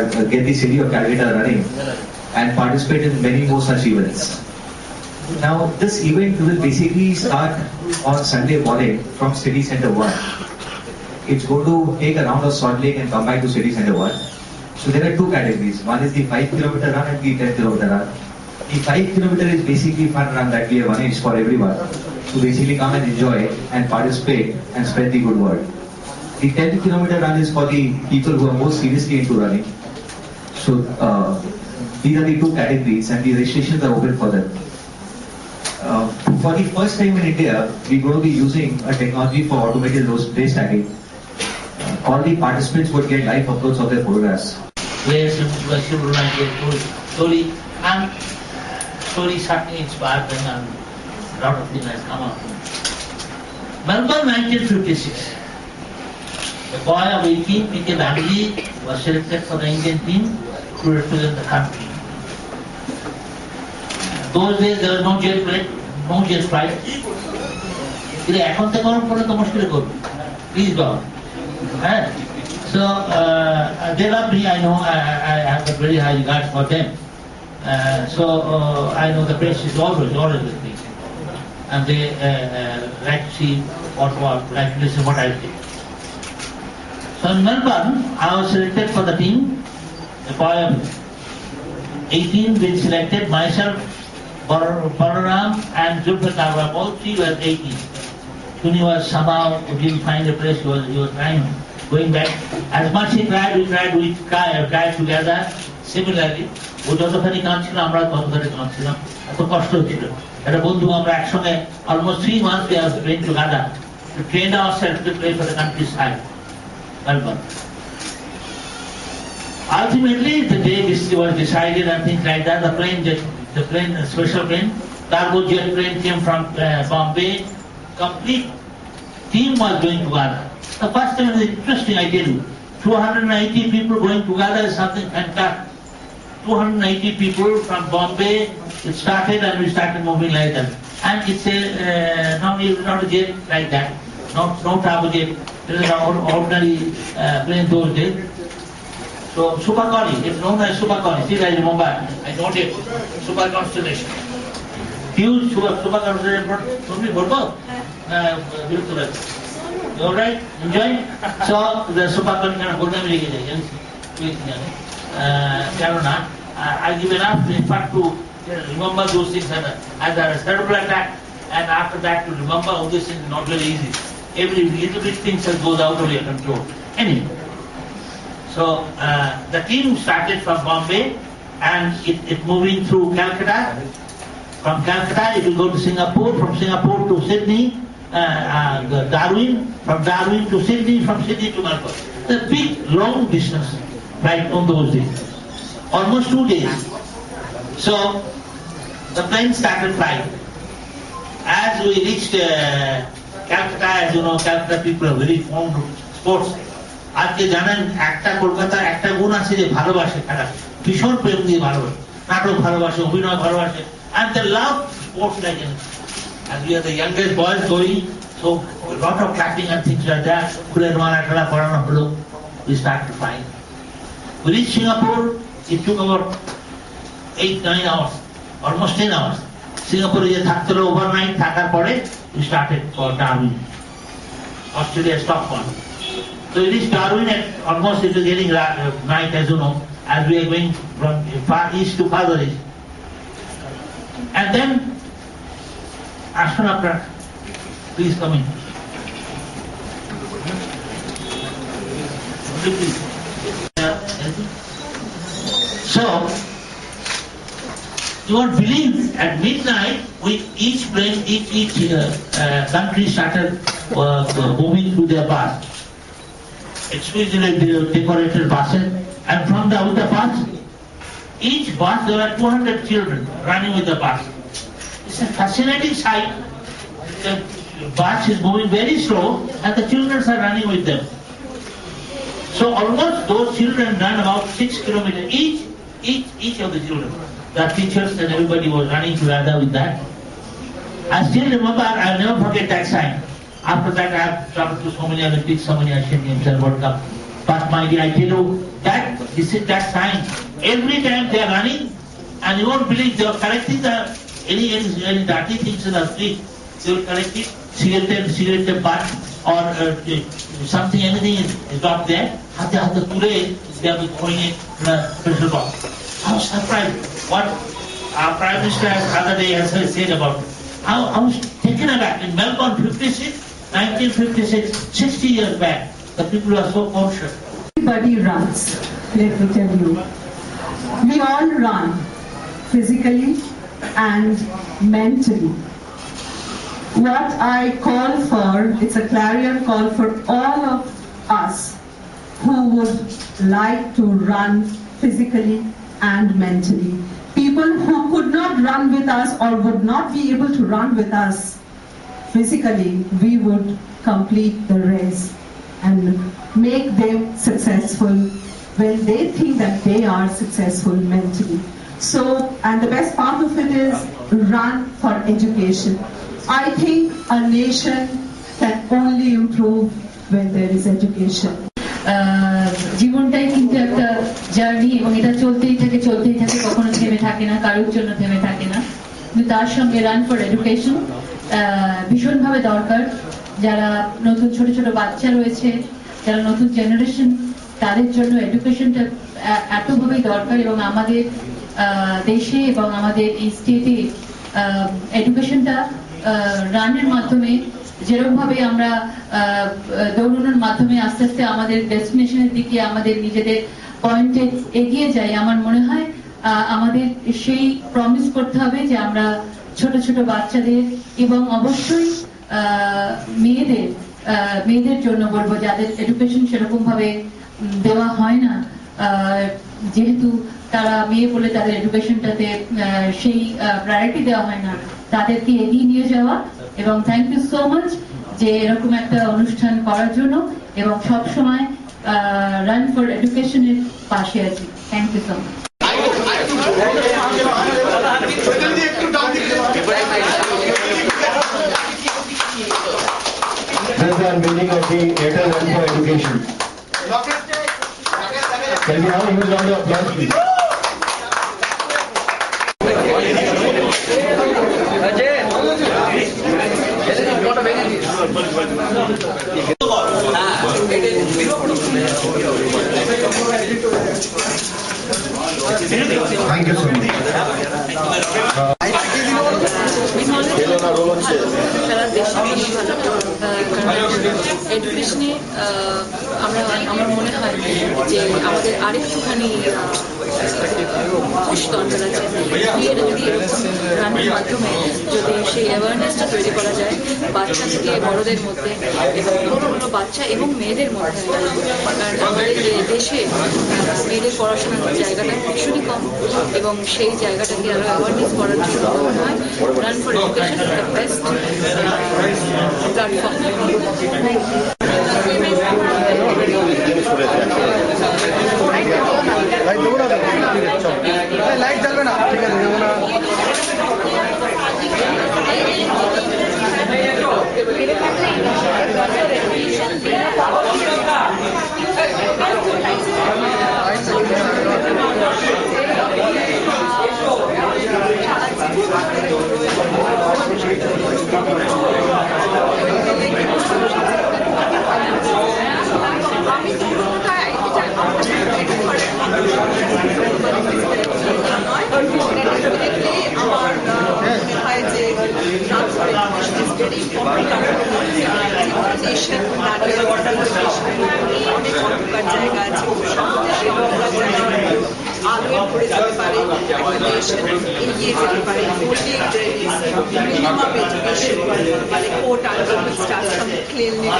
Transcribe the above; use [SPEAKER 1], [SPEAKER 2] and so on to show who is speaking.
[SPEAKER 1] get the city of Calcutta running and participate in many more such events. Now, this event will basically start on Sunday morning from City Center 1. It's going to take a round of Salt Lake and come back to City Center 1. So there are two categories. One is the 5-kilometer run and the 10-kilometer run. The 5-kilometer is basically fun run that we have arranged for everyone to basically come and enjoy and participate and spread the good word. The 10-kilometer run is for the people who are more seriously into running. So these are the two categories and the registrations are open for them. For the first time in India, we're going to be using a technology for automated race tagging. All the participants would get live uploads of their photographs.
[SPEAKER 2] Players slowly and slowly certainly inspired them and a lot of things has come out. Melbourne 1956. A boy of 18 with a family was selected for the Indian team to represent the country. Those days there was no jet flight. Please God. So they love me. I know I have a very high regard for them. So I know the press is always with me, and they like to see like to listen what I say. So in Melbourne, I was selected for the team. A boy of 18 been selected. Myself, Balaram and Zulfikar, all three were 18. Suni was somehow didn't find a place. He was trying going back. As much he tried, we tried together. Similarly, ও যতখানি কাঁদছিল আমরা ততখানি কাঁদছিলাম, এত কষ্ট হচ্ছিল। একটা বন্ধু আমরা একসঙ্গে almost 3 months we have been together to train ourselves to play for the countryside. Melbourne. Ultimately, the day this was decided and things like that, the plane, special plane, cargo jet plane came from Bombay. Complete team was going together. The first time is interesting, I tell you. 280 people going together is something fantastic. 280 people from Bombay, it started and we started moving like that. And it's not a jet like that, no travel jet. It is an ordinary plane those days. So Super Connie, it's known as Super Connie. Still I remember, I know it. Super Constellation. Huge Super Constellation. You alright? Enjoy? So the Super Connie kind of good memory. I give enough in fact to remember those things as a cerebral attack, and after that to remember all these things is not very easy. Every little bit things goes out of your control. Anyway, so the team started from Bombay and it moving through Calcutta. From Calcutta it will go to Singapore, from Singapore to Sydney, Darwin, from Darwin to Sydney, from Sydney to Melbourne. The big long distance right on those days. Almost 2 days. So the plane started flying. As we reached Calcutta, as you know, Calcutta people are very fond of sports. আজকে জানেন একটা কলকাতার একটা গুণ আছে যে ভালোবাসে খেলা, ভীষণ প্রেম দিয়ে ভালোবাসে, নাটক ভালোবাসে, অভিনয় ভালোবাসে, and they love sports like anything. As we are the youngest boys going, so a lot of clapping and things like that. ফুলের মালা খেলা করানো হলো. We started flying. We reached Singapore. It took about 8-9 hours, almost 10 hours. Singapore is a overnight. We started for Darwin, Australia, Stockholm. So we reached Darwin at almost it was getting night, as you know, as we are going from far east to further east. And then, Ashton, please come in. Please. So, you won't believe, at midnight, each plane, each country started moving through their bus. Exclusively decorated buses, and from with the bus, each bus there were 200 children running with the bus. It's a fascinating sight. The bus is moving very slow, and the children are running with them. So almost those children ran about 6 kilometers each of the children. The teachers and everybody was running together with that. I still remember, I'll never forget that sign. After that I have traveled to so many Olympics, so many Asian Games and World Cup. But my dear, I tell you, that sign. Every time they are running, and you won't believe they are collecting any dirty things in the street. They will collect it, cigarette butt, or something, anything is not there. They are throwing it in a petrol box. I was surprised. What our Prime Minister other day has said about it. I was taken aback. In Melbourne, 1956, 60 years back, the people are so conscious.
[SPEAKER 3] Everybody runs, let me tell you. We all run, physically and mentally. What I call for, it's a clarion call for all of us who would like to run physically and mentally. People who could not run with us or would not be able to run with us physically, we would complete the race and make them successful when they think that they are successful mentally. So, and the best part of it is run for education. I think a nation can only improve when there is education.
[SPEAKER 4] জীবনটাই কিন্তু একটা journey এবং এটা চলতেই থাকে কখনো থেমে থাকে না, কারোর জন্য থেমে থাকে না। কিন্তু তার সঙ্গে রান ফর এডুকেশন ভীষণভাবে দরকার। যারা নতুন ছোট ছোট বাচ্চা রয়েছে, যারা নতুন জেনারেশন, তাদের জন্য এডুকেশনটা এতভাবেই দরকার। এবং আমাদের দেশে এবং আমাদের এই স্টেটে এডুকেশনটা রানের মাধ্যমে, যেরকম ভাবে আমরা দৌড়ানোর মাধ্যমে আস্তে আস্তে আমাদের ডেস্টিনেশনের দিকে, আমাদের নিজেদের পয়েন্টে এগিয়ে যাই, আমার মনে হয় আমাদের সেই প্রমিস করতে হবে যে আমরা ছোট ছোট বাচ্চাদের এবং অবশ্যই মেয়েদের জন্য বলবো, যাদের এডুকেশন সেরকম ভাবে দেওয়া হয় না, যেহেতু তারা মেয়ে বলে তাদের এডুকেশনটাতে সেই প্রায়োরিটি দেওয়া হয় না, তাদেরকে এগিয়ে নিয়ে যাওয়া। এবং থ্যাংক ইউ সো মাচ যে এরকম একটা অনুষ্ঠান করার জন্য, এবং সব সময় রান ফর এডুকেশনের পাশে আছি। Thank you so much.
[SPEAKER 5] This is building of the Airtel Run for Education. Can we have a huge round of applause, please? Thank you so much.
[SPEAKER 6] এডুকেশনে আমার মনে হয় যে আমাদের আরেকটুখানি পুশ দরকার আছে। যদি রানের মাধ্যমে যদি সেই অ্যাওয়ারনেসটা তৈরি করা যায় বাচ্চা থেকে বড়দের মধ্যে, এবং কোনো বাচ্চা এবং মেয়েদের মধ্যে, কারণ আমাদের দেশে মেয়েদের পড়াশোনার জায়গাটা ভীষণই কম, এবং সেই জায়গাটাকে আরো অ্যাওয়ারনেস করার জন্য মনে হয় run for education is the best platform.
[SPEAKER 5] Light জ্বলবে না, ঠিক আছে, দেবো না।
[SPEAKER 7] এগিয়ে যেতে পারে মিনিমাম এডুকেশন মানে court under start from clinic